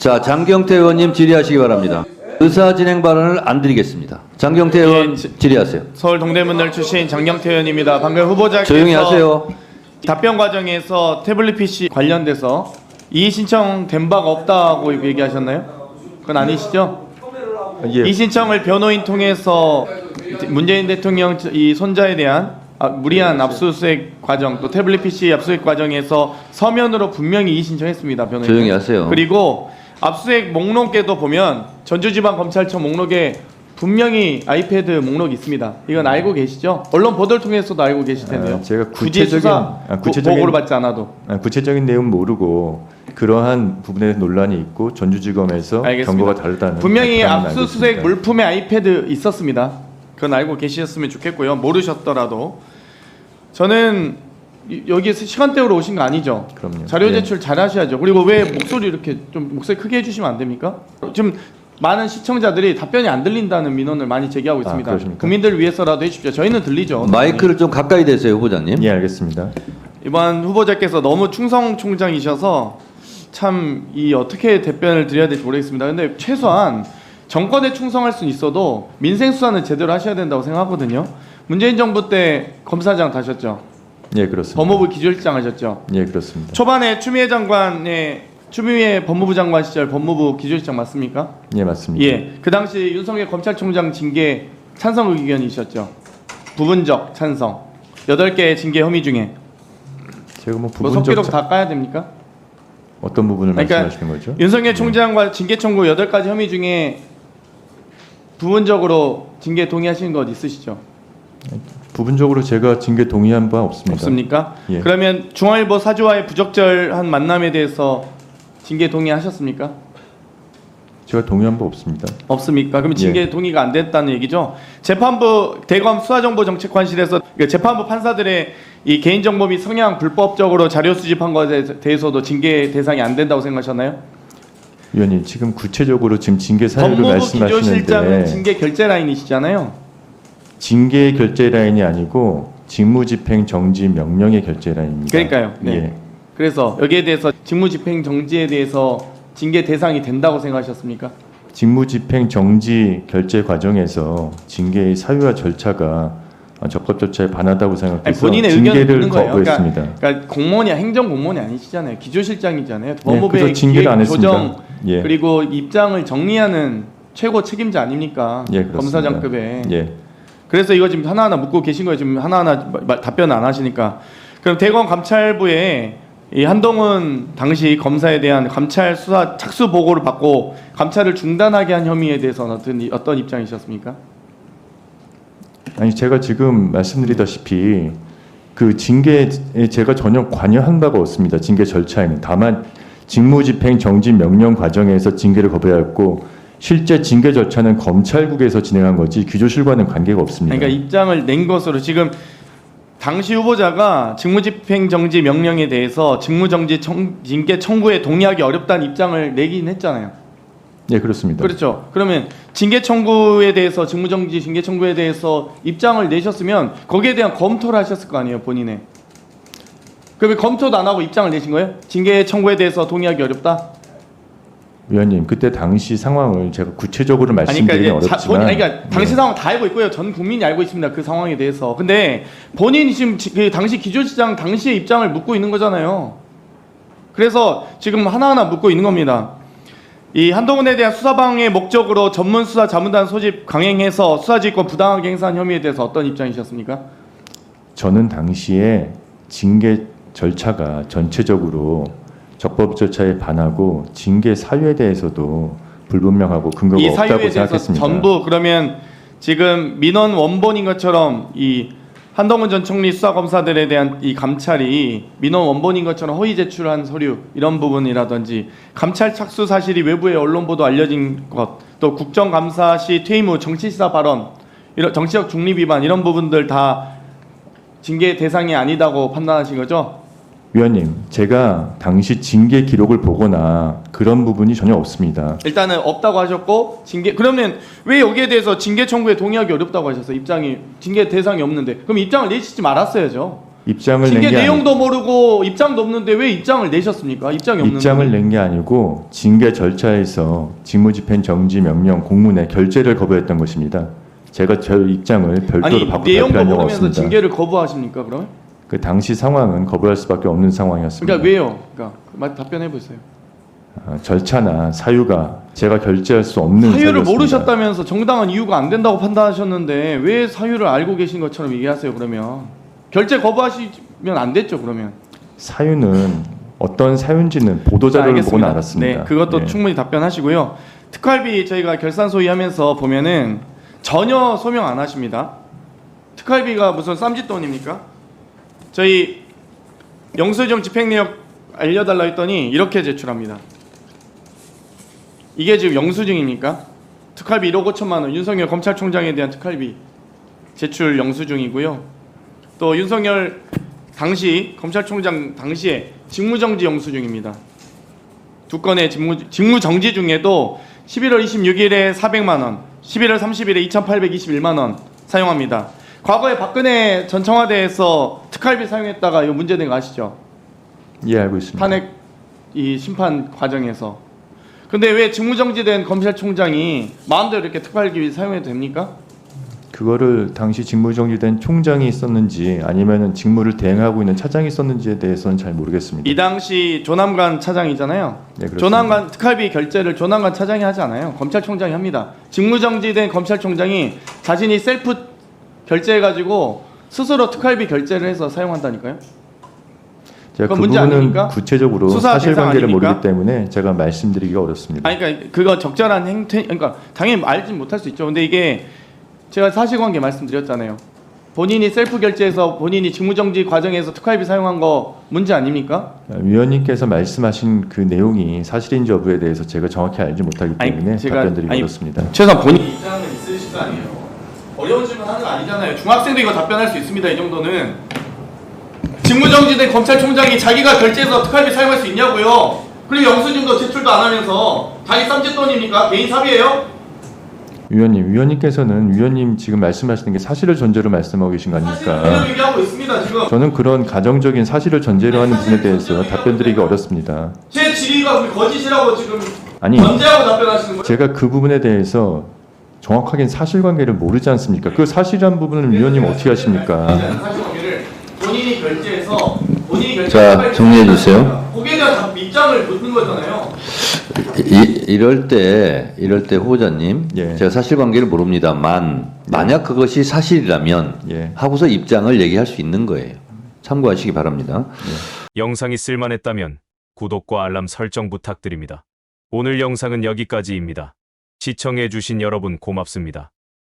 자, 장경태 의원님 질의하시기 바랍니다. 의사 진행 발언을 안 드리겠습니다. 장경태 의원 질의하세요. 서울 동대문을 출신 장경태 의원입니다. 방금 후보자께서 조용히 하세요. 답변 과정에서 태블릿 PC 관련돼서 이의 신청 된 바가 없다고 얘기하셨나요? 그건 아니시죠? 예. 이의 신청을 변호인 통해서 문재인 대통령 이 손자에 대한 무리한 압수수색 과정 또 태블릿 PC 압수수색 과정에서 서면으로 분명히 이의 신청했습니다. 변호인. 조용히 하세요. 그리고 압수수색 목록에도 보면 전주지방검찰청 목록에 분명히 아이패드 목록이 있습니다. 이건 알고 계시죠? 언론 보도를 통해서도 알고 계실 텐데요. 제가 굳이 수사 보고를 받지 않아도. 구체적인 내용 모르고 그러한 부분에 논란이 있고 전주지검에서 알겠습니다. 경고가 다르다는 분명히 답변은 압수수색 알겠습니다. 물품에 아이패드 있었습니다. 그건 알고 계셨으면 좋겠고요. 모르셨더라도 저는 여기에서 시간대로 오신 거 아니죠? 그럼요. 자료 예. 제출 잘 하셔야죠. 그리고 왜 목소리 이렇게 좀 목소리 크게 해주시면 안 됩니까? 지금 많은 시청자들이 답변이 안 들린다는 민원을 많이 제기하고 있습니다. 그러십니까? 국민들을 위해서라도 해주십시오. 저희는 들리죠. 마이크를 좀 가까이 대세요, 후보자님. 예, 알겠습니다. 이번 후보자께서 너무 충성 총장이셔서 참 이 어떻게 답변을 드려야 될지 모르겠습니다. 근데 최소한 정권에 충성할 수는 있어도 민생 수사는 제대로 하셔야 된다고 생각하거든요. 문재인 정부 때 검사장 다셨죠. 예, 그렇습니다. 법무부 기조실장 하셨죠. 예, 그렇습니다. 초반에 추미애 법무부 장관 시절 법무부 기조실장 맞습니까? 예, 맞습니다. 예. 그 당시 윤석열 검찰총장 징계 찬성 의견이셨죠. 부분적 찬성. 8개의 징계 혐의 중에 제가 뭐 뭐 속기록 다 까야 됩니까? 어떤 부분을 그러니까 말씀하시는 거죠? 윤석열 총장과 징계 청구 8가지 혐의 중에 부분적으로 징계 동의하시는 것 있으시죠? 부분적으로 제가 징계 동의한 바 없습니다. 없습니까? 예. 그러면 중앙일보 사주와의 부적절한 만남에 대해서 징계 동의하셨습니까? 제가 동의한 바 없습니다. 없습니까? 그럼 징계 예. 동의가 안 됐다는 얘기죠? 재판부 대검 수사정보정책관실에서 재판부 판사들의 이 개인정보 및 성향 불법적으로 자료 수집한 것에 대해서도 징계 대상이 안 된다고 생각하셨나요? 위원님, 지금 구체적으로 지금 징계 사유를 법무부 기조실장은 말씀하시는데 징계 결재 라인이시잖아요. 징계 결재 라인이 아니고 직무집행 정지 명령의 결재 라인입니다. 그러니까요. 네. 예. 그래서 여기에 대해서 직무집행 정지에 대해서 징계 대상이 된다고 생각하셨습니까? 직무집행 정지 결재 과정에서 징계의 사유와 절차가 적법조차에 반하다고 생각해서 본인의 의견을 징계를 묻는 거예요. 거부했습니다. 그러니까 공무원이 행정 공무원이 아니시잖아요. 기조실장이잖아요. 법무부의 그래서 징계를 안 기획, 했습니다. 조정 예. 그리고 입장을 정리하는 최고 책임자 아닙니까? 예, 그렇습니다. 검사장급에. 예. 그래서 이거 지금 하나하나 묻고 계신 거예요. 지금 하나하나 답변 안 하시니까. 그럼 대검 감찰부에 이 한동훈 당시 검사에 대한 감찰 수사 착수 보고를 받고 감찰을 중단하게 한 혐의에 대해서는 어떤 입장이셨습니까? 아니, 제가 지금 말씀드리다시피 그 징계에 제가 전혀 관여한 바가 없습니다. 징계 절차에는. 다만 직무집행 정지 명령 과정에서 징계를 거부하였고 실제 징계 절차는 검찰국에서 진행한 거지 규조실과는 관계가 없습니다. 그러니까 입장을 낸 것으로 지금 당시 후보자가 직무집행 정지 명령에 대해서 직무정지 징계 청구에 동의하기 어렵다는 입장을 내긴 했잖아요. 예, 그렇습니다. 그렇죠. 그러면 징계 청구에 대해서 직무정지 징계 청구에 대해서 입장을 내셨으면 거기에 대한 검토를 하셨을 거 아니에요, 본인의. 그러면 검토도 안 하고 입장을 내신 거예요? 징계 청구에 대해서 동의하기 어렵다? 위원님, 그때 당시 상황을 제가 구체적으로 말씀드리긴 어렵지만 그러니까 당시 예. 상황 다 알고 있고요. 전 국민이 알고 있습니다. 그 상황에 대해서. 근데 본인이 지금 그 당시 기조실장 당시의 입장을 묻고 있는 거잖아요. 그래서 지금 하나하나 묻고 있는 겁니다. 이 한동훈에 대한 수사방해 목적으로 전문 수사 자문단 소집 강행해서 수사지휘권 부당하게 행사한 혐의에 대해서 어떤 입장이셨습니까? 저는 당시에 징계 절차가 전체적으로 적법 절차에 반하고 징계 사유에 대해서도 불분명하고 근거가 이 없다고 사유에 대해서 생각했습니다. 전부 그러면 지금 민원 원본인 것처럼 이 한동훈 전 총리 수사검사들에 대한 이 감찰이 민원 원본인 것처럼 허위 제출한 서류 이런 부분이라든지 감찰 착수 사실이 외부의 언론 보도 알려진 것, 또 국정감사 시 퇴임 후 정치시사 발언, 이런 정치적 중립 위반 이런 부분들 다 징계 대상이 아니다고 판단하신 거죠? 위원님, 제가 당시 징계 기록을 보거나 그런 부분이 전혀 없습니다. 일단은 없다고 하셨고 그러면 왜 여기에 대해서 징계 청구에 동의하기 어렵다고 하셨어요? 입장이 징계 대상이 없는데 그럼 입장을 내시지 말았어야죠. 입장을 징계 낸 게 내용도 모르고 입장도 없는데 왜 입장을 내셨습니까? 입장이 없는데. 입장을 낸 게 아니고 징계 절차에서 직무집행 정지 명령 공문에 결재를 거부했던 것입니다. 제가 저 입장을 별도로 아니 바꿔 내용도 발표한 적은 모르면서 없습니다. 징계를 거부하십니까? 그러면? 그 당시 상황은 거부할 수밖에 없는 상황이었습니다. 그러니까 왜요? 그러니까 답변해 보세요. 절차나 사유가 제가 결재할 수 없는 사유를 사유였습니다. 모르셨다면서 정당한 이유가 안 된다고 판단하셨는데 왜 사유를 알고 계신 것처럼 얘기하세요? 그러면 결재 거부하시면 안 됐죠? 그러면 사유는 어떤 사유인지는 보도자료를 보고 알겠습니다. 알았습니다. 네, 그것도 예. 충분히 답변하시고요. 특활비 저희가 결산 소위하면서 보면은 전혀 소명 안 하십니다. 특활비가 무슨 쌈짓돈입니까? 저희 영수증 집행 내역 알려달라 했더니 이렇게 제출합니다. 이게 지금 영수증입니까? 특활비 1억 5천만 원 윤석열 검찰총장에 대한 특활비 제출 영수증이고요. 또 윤석열 당시 검찰총장 당시에 직무정지 영수증입니다. 두 건의 직무정지 중에도 11월 26일에 400만 원, 11월 30일에 2,821만 원 사용합니다. 과거에 박근혜 전 청와대에서 특활비 사용했다가 이거 문제된 거 아시죠? 예, 알고 있습니다. 탄핵 이 심판 과정에서. 근데 왜 직무정지된 검찰총장이 마음대로 이렇게 특활비 사용해도 됩니까? 그거를 당시 직무정지된 총장이 있었는지 아니면 직무를 대행하고 있는 차장이 있었는지에 대해서는 잘 모르겠습니다. 이 당시 조남관 차장이잖아요. 네, 그렇습니다. 조남관 특활비 결제를 조남관 차장이 하지 않아요. 검찰총장이 합니다. 직무정지된 검찰총장이 자신이 셀프 결제해가지고 스스로 특활비 결제를 해서 사용한다니까요. 제가 그 그건 문제 부분은 아닙니까? 구체적으로 수사 사실관계를 대상 아닙니까? 모르기 때문에 제가 말씀드리기가 어렵습니다. 아니 그러니까 그거 적절한 행태, 그러니까 당연히 알진 못할 수 있죠. 근데 이게 제가 사실관계 말씀드렸잖아요. 본인이 셀프 결제해서 본인이 직무정지 과정에서 특활비 사용한 거 문제 아닙니까? 위원님께서 말씀하신 그 내용이 사실인지 여부에 대해서 제가 정확히 알지 못하기 때문에 답변드리기 어렵습니다. 최소한 본인 입장은 있으실 거 아니에요. 어려운 질문 하는 거 아니잖아요. 중학생도 이거 답변할 수 있습니다. 이 정도는. 직무정지된 검찰총장이 자기가 결제해서 특활비 사용할 수 있냐고요. 그리고 영수증도 제출도 안 하면서 자기 쌈짓돈입니까? 개인 사비예요? 위원님께서는 위원님 지금 말씀하시는 게 사실을 전제로 말씀하고 계신 거 사실은 아닙니까? 그냥 얘기하고 있습니다. 지금 저는 그런 가정적인 사실을 전제로 하는 부분에 대해서 답변드리기 어렵습니다. 제 질의가 우리 거짓이라고 지금 아니, 전제하고 답변하시는 거예요? 제가 그 부분에 대해서 정확하게 사실관계를 모르지 않습니까? 그 사실이란 부분은 위원님 어떻게 하십니까? 사실관계를 본인이 결제해서 본인이 결제. 자, 정리해 주세요. 거기에 대한 입장을 묻는 거잖아요. 이럴 때 후보자님, 예. 제가 사실관계를 모릅니다만 만약 그것이 사실이라면 예. 하고서 입장을 얘기할 수 있는 거예요. 참고하시기 바랍니다. 영상이 쓸만했다면 구독과 알람 설정 부탁드립니다. 오늘 영상은 여기까지입니다. 시청해주신 여러분 고맙습니다.